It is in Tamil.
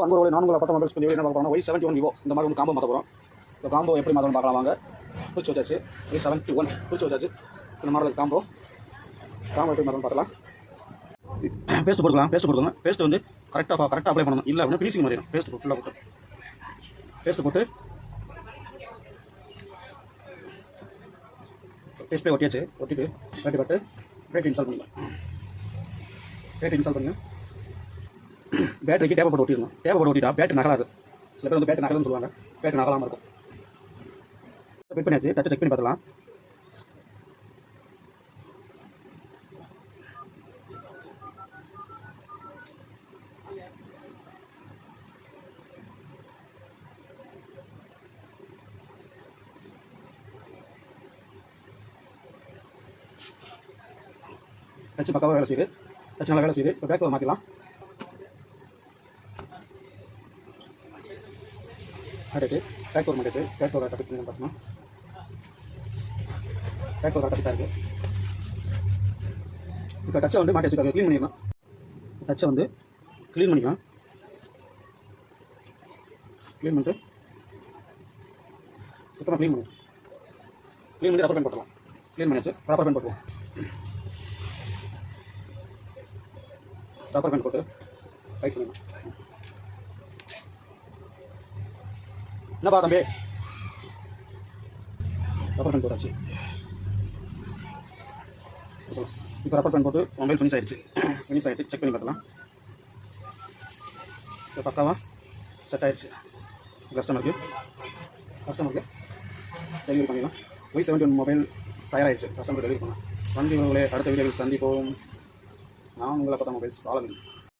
அன்பர்களே, நான் உங்களை 10 மொபைல்ஸ் பண்ணி என்ன பார்க்க போகிறோம், Y71 விவோ இந்த மாதிரி வந்து காம்போ மாற்ற போகிறோம். இந்த காம்போ எப்படி மாற்றணும் பார்க்கலாம் வாங்க. பிடிச்சி வச்சாச்சு. Y71 பிடிச்சி வச்சாச்சு. இந்த மாடல் காம்போ எப்படி மாற்றணும் பார்க்கலாம். பேஸ்ட் போட்டுக்கலாம். பேஸ்ட் போட்டுக்கோங்க. பேஸ்ட் வந்து கரெக்டாக அப்ளை பண்ணணும். இல்லை அப்படின்னா ஃபினிஷிங் மாறிடும். பேஸ்ட் ஃபுல்லாக போட்டு பேஸ்ட் போட்டு டிஸ்பிளே ஒட்டியாச்சு. ஒட்டிட்டு பட்டு பேட்டரி இன்ஸ்டால் பண்ணிக்கலாம். பேட்டரி இன்ஸ்டால் பண்ணுங்க. பேட்டரிக்கு டேப்பை போட்டு ஒட்டிடணும். டேப்பை போட்டு ஒட்டிட்டா பேட்டரி நகலாது. சில பேர் வந்து பேட்டரி நகலன்னு சொல்லுவாங்க. பேட்டரி நகலாமல் இருக்கும். ஃபிட் பண்ணியாச்சு. டச்சை செக் பண்ணி பார்த்துக்கலாம். டச்சு பக்காவாக வேலை செய்யுது. டச்சு நல்லா வேலை செய்யுது. இப்போ பேக் கவர் மாற்றிடலாம். ஆகிடுச்சு. பேக் கவர் மாட்டிச்சு. பேக் கவர் கரெக்டாக ஃபிட் பண்ணி பார்த்தோம்னா பேக் கவர் கரெக்டாக ஃபிட்டாக இருக்குது. இப்போ டச்சை வந்து மாட்டி வச்சுருக்காங்க. க்ளீன் பண்ணிடலாம். டச்சை வந்து க்ளீன் பண்ணிக்கலாம். க்ளீன் பண்ணிட்டு சுத்தமாக க்ளீன் பண்ணி ரப்பர் பேண்ட் போட்டலாம். க்ளீன் பண்ணியாச்சு. ரப்பர் பேண்ட் போட்டுவோம். ரப்பர் பேண்ட் போட்டு டைட் பண்ணிடலாம். என்னப்பா தம்பி, ரப்பர் பேண்ட் போட்டாச்சு. இப்போ ரப்பர் பேண்ட் போட்டு மொபைல் ஃபினிஷ் ஆகிடுச்சு. ஃபினிஷ் ஆகிட்டு செக் பண்ணி பார்க்கலாம். இப்போ பக்காவாக செட் ஆகிடுச்சு. கஸ்டமருக்கு டெலிவரி பண்ணிடலாம். Y71 மொபைல் தயாராகிடுச்சு. கஸ்டமருக்கு டெலிவரி பண்ணலாம். நன்றி உங்களே. அடுத்த வீடியோவில் சந்திப்போம். நான் உங்களை 10 மொபைல்ஸ் ஃபாலோ